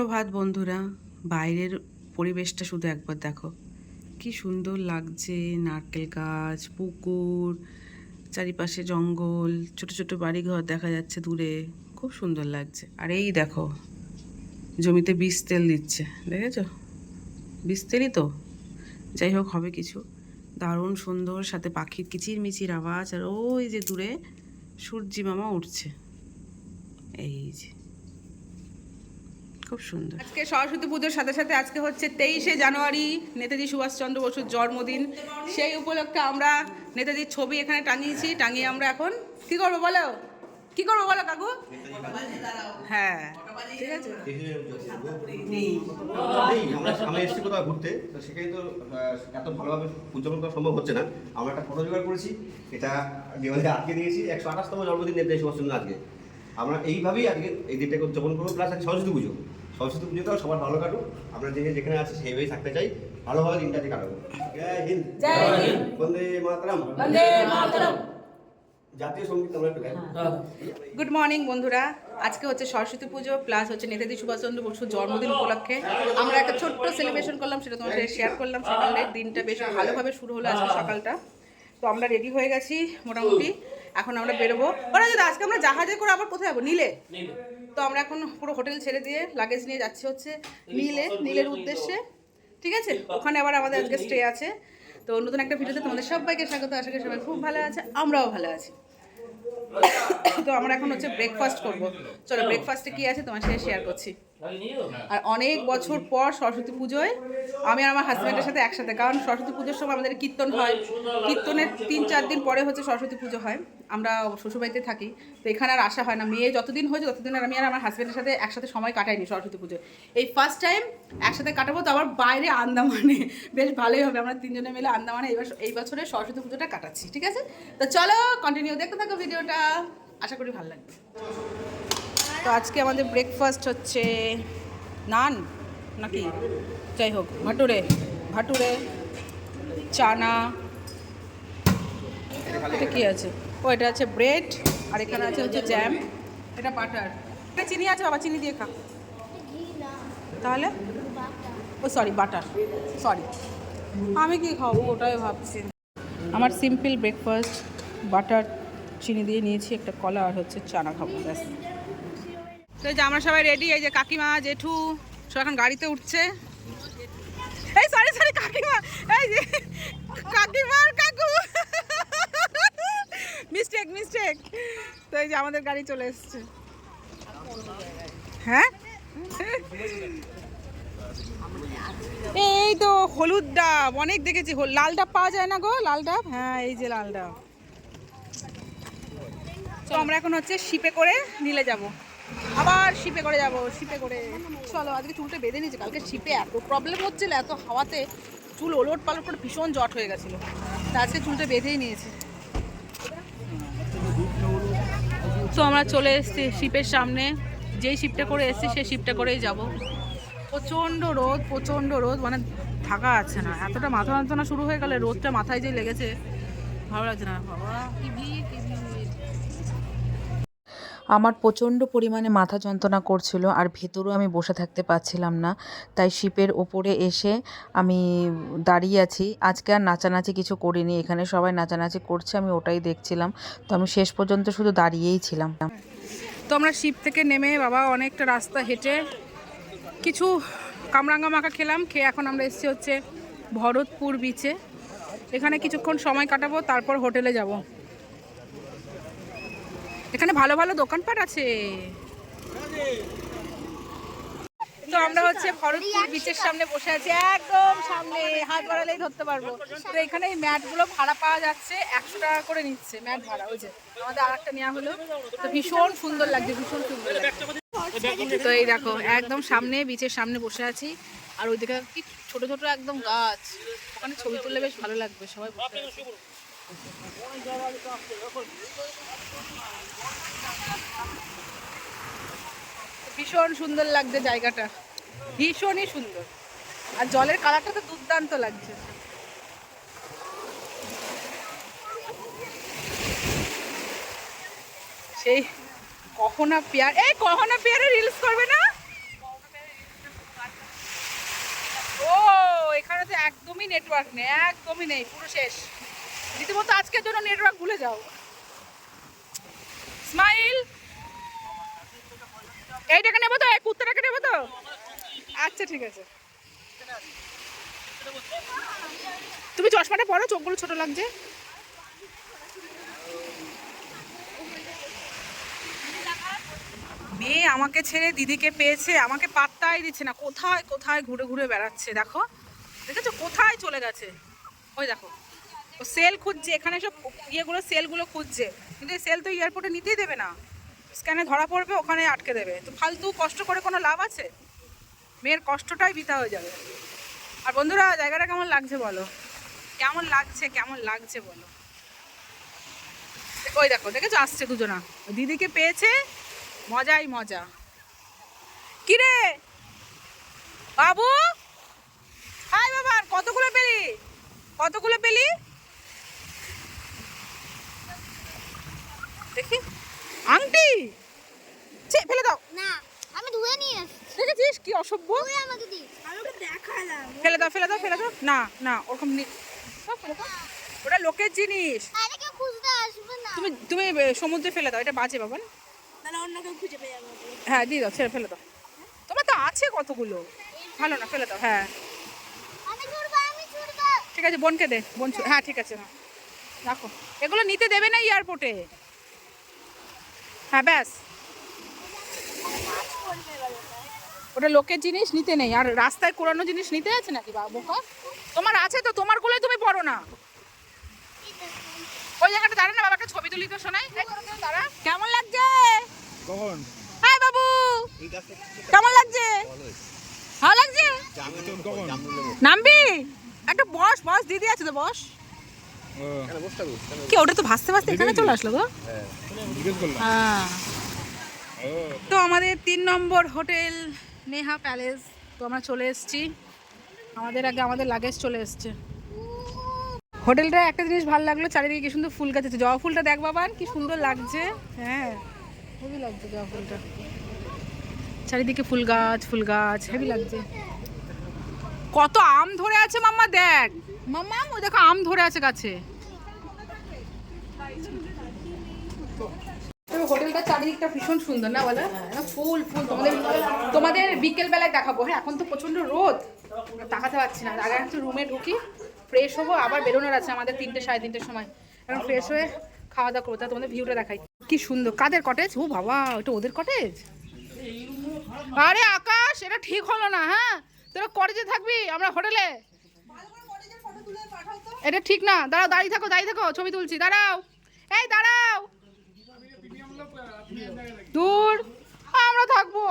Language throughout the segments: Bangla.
সুপ্রভাত বন্ধুরা। বাইরের পরিবেশটা শুধু একবার দেখো, কি সুন্দর লাগছে। নারকেল গাছ, পুকুর, চারিপাশে জঙ্গল, ছোট ছোট বাড়িঘর দেখা যাচ্ছে দূরে, খুব সুন্দর লাগছে। আর এই দেখো, জমিতে বীজ তেল দিচ্ছে, দেখেছো? বীজ তেলই তো, যাই হোক হবে কিছু। দারুণ সুন্দর, সাথে পাখির কিচিরমিচির আওয়াজ, আর ওই যে দূরে সূর্যি মামা উঠছে, এই যে খুব সুন্দর। আজকে সরস্বতী পুজোর সাথে সাথে আজকে হচ্ছে 23শে জানুয়ারি, নেতাজি সুভাষচন্দ্র বসুর জন্মদিন। সেই উপলক্ষে আমরা নেতাজির ছবি এখানে টাঙিয়েছি। টাঙিয়ে আমরা এখন কি করবো বলো, কি করবো বলো কাকু? হ্যাঁ ঠিক আছে। আমরা এসেছি কোথাও ঘুরতে, তো সেখানে তো এত ভালোভাবে উদযাপন করা সম্ভব হচ্ছে না। আমরা একটা ফটো জোগাড় করেছি, এটা দেওয়ালে আটকে দিয়েছি। 128তম জন্মদিন নেতাজি সুভাষচন্দ্র আজকে। আমরা এইভাবেই আজকে এই দিনটাকে উদযাপন করবো, প্লাস সরস্বতী পুজো। সরস্বতী পুজোটাও সবার ভালো কাটুক, আমরা যেখানে আছি সেইভাবেই থাকতে চাই, ভালোভাবে দিনটাকে কাটাবো। জয় হিন্দ, বন্দে মাতরম, বন্দে মাতরম। জাতীয় সঙ্গীত আমরা একটু গাই। গুড মর্নিং বন্ধুরা। আজকে হচ্ছে সরস্বতী পুজো, প্লাস হচ্ছে নেতাজি সুভাষচন্দ্র বসুর জন্মদিন উপলক্ষে আমরা একটা ছোট্ট সেলিব্রেশন করলাম, সেটা তোমার সাথে শেয়ার করলাম। সকালে দিনটা বেশ ভালোভাবে শুরু হলো আজকে সকালটা। তো আমরা রেডি হয়ে গেছি মোটামুটি, এখন আমরা বেরোবো। ওরা যদি আজকে আমরা জাহাজে করে আবার কোথায় যাবো? নীলে। তো আমরা এখন পুরো হোটেল ছেড়ে দিয়ে লাগেজ নিয়ে যাচ্ছি হচ্ছে নীলের উদ্দেশ্যে, ঠিক আছে? ওখানে আবার আমাদের আজকে স্টে আছে। তো নতুন একটা ভিডিওতে তোমাদের সবাইকে স্বাগত। আশা করি সবাই খুব ভালো আছে, আমরাও ভালো আছি। তো আমরা এখন হচ্ছে ব্রেকফাস্ট করব। চলো ব্রেকফাস্টে কি আছে তোমার সাথে শেয়ার করছি। আর অনেক বছর পর সরস্বতী পুজোয় আমি আর আমার হাজব্যান্ডের সাথে একসাথে, কারণ সরস্বতী পুজোর সময় আমাদের কীর্তন হয়, কীর্তনের 3-4 দিন পরে হচ্ছে সরস্বতী পুজো হয়। আমরা শ্বশুরবাড়িতে থাকি, তো এখানে আর আসা হয় না। মেয়ে যতদিন হয়েছে ততদিন আর আমি আর আমার হাজব্যান্ডের সাথে একসাথে সময় কাটাইনি সরস্বতী পুজোয়। এই ফার্স্ট টাইম একসাথে কাটাবো, তো আবার বাইরে আন্দামানে। বেশ ভালোই হবে, আমরা 3 জনে মিলে আন্দামানে এই বছরে সরস্বতী পুজোটা কাটাচ্ছি, ঠিক আছে? তো চলো কন্টিনিউ দেখতে থাকো ভিডিওটা, আশা করি ভালো লাগবে। তো আজকে আমাদের ব্রেকফাস্ট হচ্ছে নান নাকি, যাই হোক, ভাটুরে চানা। এটা কি আছে? ও এটা আছে ব্রেড, আর এখানে আছে হচ্ছে জ্যাম, এটা বাটার। এটা চিনি আছে বাবা, চিনি দিয়ে খা তাহলে। ও সরি, বাটার, সরি। আমি কি খাবো ওটাই ভাবছি। আমার সিম্পল ব্রেকফাস্ট, বাটার চিনি দিয়ে নিয়েছি, একটা কলা আর হচ্ছে চানা খাবো, ব্যাস। তো এই যে আমরা সবাই রেডি, এই যে কাকিমা জেঠু সব এখন গাড়িতে উঠছে। এই সরি কাকিমা, এই যে কাকিমার কাকু, মিস্টেক। তো এই যে আমাদের গাড়ি চলে এসছে। হ্যাঁ এই তো হলুদ ডাব অনেক দেখেছি, লাল ডাব পাওয়া যায় না গো, লাল ডাব। হ্যাঁ এই যে লাল ডাব। তো আমরা এখন হচ্ছে শিপে করে নীলে যাব, আবার শিপে করে যাব। চলো, আজকে চুলটা বেঁধে নিয়েছে, কালকে শিপে এত প্রবলেম হচ্ছিল, এত হাওয়াতে চুল ওলট পালট করে ভীষণ জট হয়ে গেছিলো, তা আজকে চুলটা বেঁধেই নিয়েছে। তো আমরা চলে এসেছি শিপের সামনে, যেই শিপটা করে এসেছি সেই শিপটা করেই যাব। প্রচণ্ড রোদ, মানে থাকা আছে না, এতটা মাথা যন্ত্রণা শুরু হয়ে গেলে রোদটা মাথায় যে লেগেছে, ভালো লাগছে না। বাবা কি ভিড়। আমার প্রচণ্ড পরিমাণে মাথা যন্ত্রণা করছিল, আর ভেতরেও আমি বসে থাকতে পারছিলাম না, তাই শিপের ওপরে এসে আমি দাঁড়িয়ে আছি। আজকে আর নাচানাচি কিছু করিনি, এখানে সবাই নাচানাচি করছে, আমি ওটাই দেখছিলাম। তো আমি শেষ পর্যন্ত শুধু দাঁড়িয়েই ছিলাম। তো আমরা শিপ থেকে নেমে বাবা অনেকটা রাস্তা হেঁটে কিছু কামরাঙ্গা মাখা খেলাম, খেয়ে এখন আমরা এসেছি হচ্ছে ভরতপুর বিচে। এখানে কিছুক্ষণ সময় কাটাবো, তারপর হোটেলে যাব। এখানে ভালো ভালো দোকানপাট আছে। তো আমরা হচ্ছে ভরতপুর বিচের সামনে বসে আছি, একদম সামনে, হাত বাড়ালেই ধরতে পারবো। তো এখানে এই ম্যাটগুলো ভাড়া পাওয়া যাচ্ছে, 100 টাকা করে নিচ্ছে ম্যাট ভাড়া। ওই যে আমাদের আরেকটা নেওয়া হলো, তো ভীষণ সুন্দর লাগছে। তো এই দেখো একদম সামনে, বিচের সামনে বসে আছি, আর ওইদিকে কি ছোট ছোট একদম গাছ, ওখানে ছবি তুললে বেশ ভালো লাগবে, সবাই বসে আছে। ভীষণ সুন্দর লাগছে জায়গাটা, ভীষণই সুন্দর, আর জলের কালারটা তো দুর্দান্ত লাগছে। সেই কখনা পেয়ারে রিলস করবে না? পাড়াতে একদমই নেটওয়ার্ক নেই, একদমই নেই, পুরো শেষ। রীতিমতো আজকের জন্য নেটওয়ার্ক ভুলে যাও। স্মাইল, এইটাকে নেবো তো, এই কুত্তাটাকে নেবো তো? আচ্ছা ঠিক আছে। তুমি চশমাটা পরো, চোখগুলো ছোট লাগছে। মেয়ে আমাকে ছেড়ে দিদিকে পেয়েছে, আমাকে পাত্তাই দিচ্ছে না, কোথায় কোথায় ঘুরে ঘুরে বেড়াচ্ছে। দেখো, দেখেছো কোথায় চলে গেছে? ওই দেখো, ও সেল খুঁজছে, এখানে সব ইয়েগুলো সেলগুলো খুঁজছে, কিন্তু এই সেল তো এয়ারপোর্টে নিতেই দেবে না, স্ক্যানে ধরা পড়বে, ওখানে আটকে দেবে। তো ফালতু কষ্ট করে কোনো লাভ আছে? মেয়ের কষ্টটাই বৃথা হয়ে যাবে। আর বন্ধুরা, জায়গাটা কেমন লাগছে বলো? কেমন লাগছে, কেমন লাগছে বলো? ওই দেখো, দেখেছো আসছে দুজনা, দিদিকে পেয়েছে, মজাই মজা। কিরে বাবু, হাই বাবা, কতগুলো পেলি, কতগুলো পেলি দেখি? আংটি ফেলে দাও। না, আমি ধুয়ে নিয়ে আসছি। দেখেছিস কি অসভ্য? তুই আমাকে দিস। আমি ওকে দেখালাম। ফেলে দাও, ফেলে দাও, ফেলে দাও। না না, ওরকম ওটা লোকের জিনিস। আরে কেউ খুঁজতে আসবে না। তুমি তুমি সমুদ্রে ফেলে দাও, এটা বাজে বাবা। তাহলে অন্য কেউ খুঁজে পেয়ে যাবে। হ্যাঁ দিয়ে দাও, ছেড়ে ফেলে দাও। তোমার তো আছে কতগুলো, ভালো না, ফেলে দাও। হ্যাঁ আমি ছুড়বো, আমি ছুড়বো। ঠিক আছে, বোনকে দে, বোন হ্যাঁ ঠিক আছে, হ্যাঁ রাখো। এগুলো নিতে দেবে না এয়ারপোর্টে। হ্যাঁ ব্যাস, ওটা লোকের জিনিস নিতে নেই। আর রাস্তায় কোরানো জিনিস নিতে আছে নাকি বোকা? তোমার আছে তো, তোমারগুলোই তুমি পড়ো না। ওই জায়গাটা দাঁড়া না, বাবাকে ছবি তুলি তো শোনাই। দাঁড়া, কেমন লাগছে? হাই বাবু, কেমন লাগছে? ভালো লাগছে? নামবি? একটা বস, বস দিদি আছে তো, বস। কি ওটা তো ভাসতে ভাসতে এখানে চলে আসলো গো। হ্যাঁ, তো আমাদের 3 নম্বর হোটেল নেহা প্যালেস, তো আমরা চলে এসেছি। আমাদের আগে আমাদের লাগেজ চলে এসছে। হোটেলটা একটা জিনিস ভালো লাগলো, চারিদিকে কি সুন্দর ফুল গাছ আছে। জবা ফুলটা দেখ বাবান, কি সুন্দর লাগছে। হ্যাঁ হেভি লাগছে জবা ফুলটা, চারিদিকে ফুল গাছ, ফুল গাছ, হেভি লাগছে। কত আম ধরে আছে মাম্মা, দেখ মাম্মা, ও দেখো আম ধরে আছে গাছে। হোটেলটা চারিদিকটা ভীষণ সুন্দর না বলো? ফুল ফুল। তোমাদের বিকেল বেলায় দেখাবো। হ্যাঁ, এখন তো প্রচন্ড রোদ, তাকাতে পারছি না। আগে একটু রুমে ঢুকি, ফ্রেশ হবো, আবার বেরোনোর আছে আমাদের 3টে সাড়ে 3টের সময়। এখন ফ্রেশ হয়ে খাওয়া দাওয়া করবো। তা তোমাদের ভিউটা দেখাই, কি সুন্দর। কাদের কটেজ? ও বাবা, ওটা ওদের কটেজ। আরে আকাশ, এটা ঠিক হলো না। হ্যাঁ, তোরা কটেজে থাকবি, আমরা হোটেলে। এটা ঠিক না। দাঁড়াও, দাঁড়িয়ে থাকো, দাঁড়িয়ে থাকো, ছবি তুলছি। দাঁড়াও, এই দাঁড়াও, দূর আমরা থাকবো।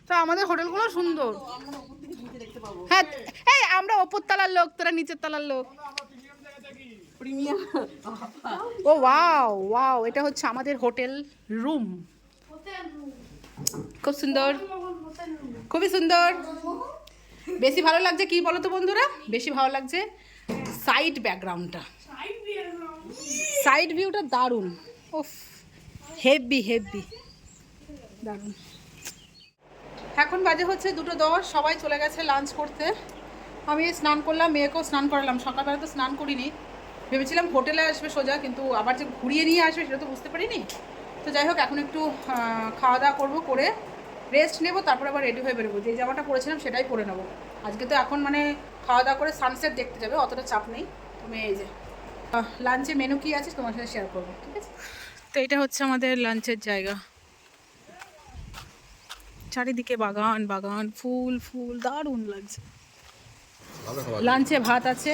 তা আমাদের হোটেলগুলো সুন্দর। হ্যাঁ, এই আমরা ওপর তলার লোক, তোরা নিচের তলার লোক। ও ওয়াও ওয়াও, এটা হচ্ছে আমাদের হোটেল রুম। খুব সুন্দর, খুবই সুন্দর। বেশি ভালো লাগছে কি বলো তো বন্ধুরা? বেশি ভালো লাগছে সাইড ব্যাকগ্রাউন্ডটা, সাইড ভিউটা দারুণ। ওফ, হেভি হেভি, দারুণ। এখন বাজে হচ্ছে 2:10, সবাই চলে গেছে লাঞ্চ করতে। আমি স্নান করলাম, মেয়েকেও স্নান করালাম। সকালবেলা তো স্নান করিনি, ভেবেছিলাম হোটেলে আসবে সোজা, কিন্তু আবার যে ঘুরিয়ে নিয়ে আসবে সেটা তো বুঝতে পারিনি। তো যাই হোক, এখন একটু খাওয়া দাওয়া করবো, করে রেস্ট নেবো, তারপর আবার রেডি হয়ে বেরোবো। যে জামাটা পরেছিলাম সেটাই পরে নেবো আজকে। তো এখন মানে খাওয়া দাওয়া করে সানসেট দেখতে যাবে, অতটা চাপ নেই। তুমি এই যে লাঞ্চে মেনু কী আছে তোমার সাথে শেয়ার করবো, ঠিক আছে? তো এটা হচ্ছে আমাদের লাঞ্চের জায়গা, চারিদিকে বাগান বাগান, ফুল ফুল, দারুণ লাগছে। লাঞ্চে ভাত আছে,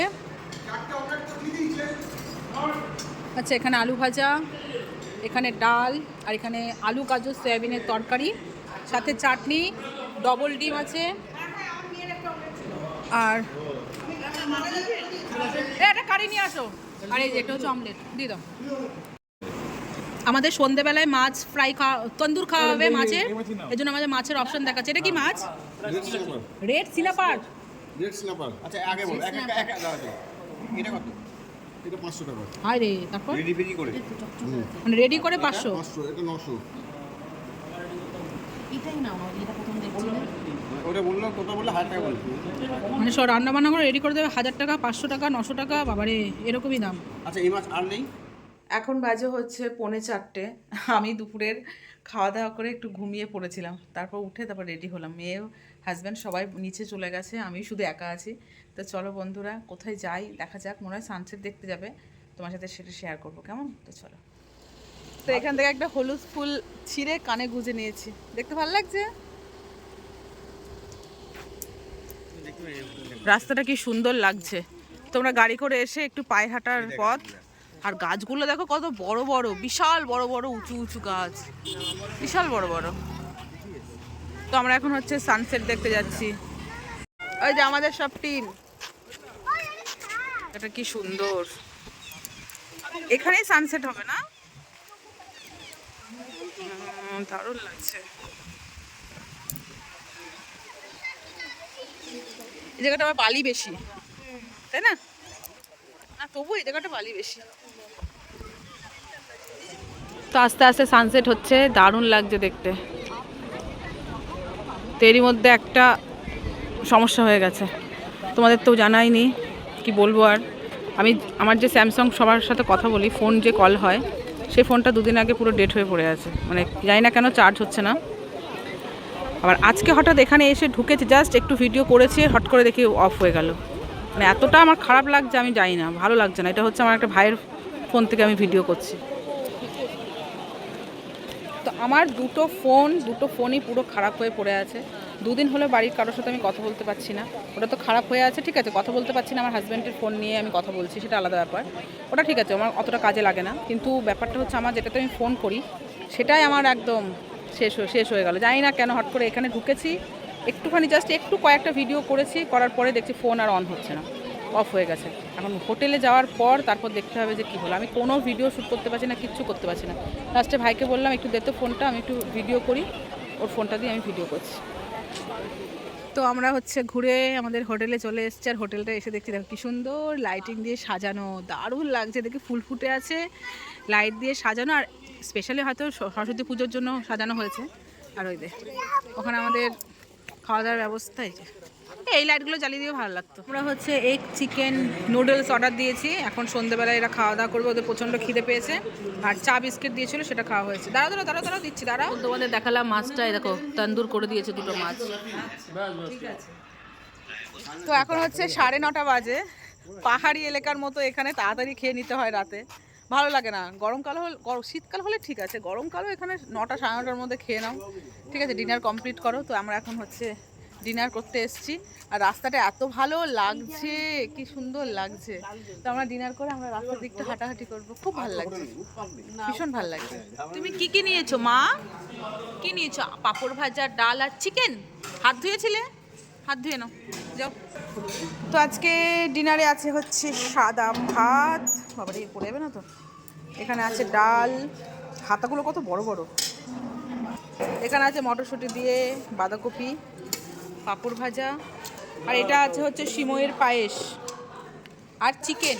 আচ্ছা এখানে আলু ভাজা, এখানে ডাল, আর এখানে আলু গাজর সয়াবিনের তরকারি, সাথে চাটনি, ডবল ডিম আছে, আর একটা কারি নিয়ে আসো। আর এই যে এটা হচ্ছে অমলেট, দিয়ে দাও। আমাদের সন্ধ্যেবেলায় মাছ ফ্রাই তন্দুর খাওয়া হবে মাছের, এই জন্য আমাদের মাছের অপশন দেখাচ্ছে। এটা কি মাছ? Red snapper. Red snapper. আচ্ছা আগে বল, এক দাঁড়াও। এটা কত? এটা 500 টাকা। হাই রে, তারপর রেডি করে মানে রেডি করে 500। 500, এটা 900। এইটাই নাও না, এটা প্রথম দেখছিলাম। ওটা বললো কত বললো 1000 টাকা বললো। মানে সব রান্না বান্না করে রেডি করে দেবে 1000 টাকা, 500 টাকা, 900 টাকা, বাবারে এরকমই দাম। আচ্ছা এই মাছ আর নেই? এখন বাজে হচ্ছে 3:45। আমি দুপুরের খাওয়া দাওয়া করে একটু ঘুমিয়ে পড়েছিলাম, তারপর উঠে তারপর রেডি হলাম। মেয়ে, হাজব্যান্ড সবাই নিচে চলে গেছে, আমি শুধু একা আছি। তো চলো বন্ধুরা কোথায় যাই দেখা যাক, মনে হয় সানসেট দেখতে যাবে, তোমার সাথে সেটা শেয়ার করবো, কেমন? তো চলো। তো এখান থেকে একটা হলুদ ফুল ছিঁড়ে কানে গুঁজে নিয়েছি, দেখতে ভালো লাগছে। রাস্তাটা কি সুন্দর লাগছে, তোমরা গাড়ি করে এসে একটু পায়ে হাঁটার পথ। আর গাছগুলো দেখো কত বড় বড়, বিশাল বড় বড় উঁচু উঁচু গাছ, বিশাল বড় বড়। তো আমরা এখন হচ্ছে সানসেট দেখতে যাচ্ছি, ওই যে আমাদের সব টিম। এটা কি সুন্দর, এখানেই সানসেট হবে না? দারুণ লাগছে। এই জায়গাটা আবার বালি বেশি, তাই না? না তবু এই জায়গাটা বালি বেশি। তো আস্তে আস্তে সানসেট হচ্ছে, দারুণ লাগছে দেখতে। তো এরই মধ্যে একটা সমস্যা হয়ে গেছে, তোমাদের তো জানাইনি, কি বলবো আর। আমি আমার যে স্যামসাং সবার সাথে কথা বলি, ফোন যে কল হয়, সেই ফোনটা 2 দিন আগে পুরো ডেট হয়ে পড়ে আছে, মানে জানি না কেন চার্জ হচ্ছে না। আবার আজকে হঠাৎ এখানে এসে ঢুকেছি, জাস্ট একটু ভিডিও করেছি, হট করে দেখি অফ হয়ে গেল। মানে এতটা আমার খারাপ লাগছে, আমি জানি না, ভালো লাগছে না। এটা হচ্ছে আমার একটা ভাইয়ের ফোন থেকে আমি ভিডিও করছি। তো আমার দুটো ফোনই পুরো খারাপ হয়ে পড়ে আছে। 2 দিন হলো বাড়ির কারোর সাথে আমি কথা বলতে পারছি না। ওটা তো খারাপ হয়ে আছে, ঠিক আছে, কথা বলতে পারছি না। আমার হাজব্যান্ডের ফোন নিয়ে আমি কথা বলছি, সেটা আলাদা ব্যাপার, ওটা ঠিক আছে, আমার অতটা কাজে লাগে না। কিন্তু ব্যাপারটা হচ্ছে আমার যেটাতে আমি ফোন করি, সেটাই আমার একদম শেষ হয়ে গেল। জানি না কেন হট করে এখানে ঢুকেছি, একটুখানি জাস্ট একটু কয়েকটা ভিডিও করেছি, করার পরে দেখছি ফোন আর অন হচ্ছে না, অফ হয়ে গেছে। এখন হোটেলে যাওয়ার পর তারপর দেখতে হবে যে কী হলো। আমি কোনো ভিডিও শ্যুট করতে পারছি না, কিচ্ছু করতে পারছি না। লাস্টে ভাইকে বললাম একটু দে তো ফোনটা, আমি একটু ভিডিও করি, ওর ফোনটা দিয়ে আমি ভিডিও করছি। তো আমরা হচ্ছে ঘুরে আমাদের হোটেলে চলে এসেছি, আর হোটেলটা এসে দেখছি দেখো কি সুন্দর লাইটিং দিয়ে সাজানো, দারুণ লাগছে দেখে, ফুল ফুটে আছে, লাইট দিয়ে সাজানো। আর স্পেশালি হয়তো সরস্বতী পুজোর জন্য সাজানো হয়েছে। আর ওই দে ওখানে আমাদের খাওয়া দাওয়ার ব্যবস্থা, এই লাইটগুলো জ্বালিয়ে দিয়ে ভালো লাগতো। আমরা হচ্ছে এগ চিকেন নুডলস অর্ডার দিয়েছি, এখন সন্ধ্যেবেলায় এরা খাওয়া দাওয়া করবে, ওদের প্রচণ্ড খিদে পেয়েছে। আর চা বিস্কিট দিয়েছিল, সেটা খাওয়া হয়েছে। দাঁড়াও দিচ্ছি, দাঁড়াও। তোমাদের দেখালাম মাছটাই দেখো, তন্দুর করে দিয়েছে 2টো মাছ। ঠিক আছে। তো এখন হচ্ছে 9:30 বাজে। পাহাড়ি এলাকার মতো এখানে তাড়াতাড়ি খেয়ে নিতে হয় রাতে, ভালো লাগে না। গরমকাল হলে, শীতকাল হলে ঠিক আছে, গরমকালও এখানে 9টা 9:30টার মধ্যে খেয়ে নাও, ঠিক আছে, ডিনার কমপ্লিট করো। তো আমরা এখন হচ্ছে ডিনার করতে এসেছি, আর রাস্তাটা এত ভালো লাগছে, কি সুন্দর লাগছে। তো আমরা ডিনার করে আমরা রাস্তার দিকটা হাঁটাহাঁটি করবো, খুব ভালো লাগছে, ভীষণ ভালো লাগছে। তুমি কি কি নিয়েছো মা? কি নিয়েছো? পাঁপড় ভাজা, ডাল আর চিকেন। হাত ধুয়েছিলে? হাত ধুয়ে নাও, যাও। তো আজকে ডিনারে আছে হচ্ছে সাদা ভাত, বাবারে পড়ে যাবে না তো। এখানে আছে ডাল, হাতাগুলো কত বড় বড়। এখানে আছে মটরশুঁটি দিয়ে বাঁধাকপি, পাঁপড় ভাজা, আর এটা আছে হচ্ছে সিমইয়ের পায়েস আর চিকেন।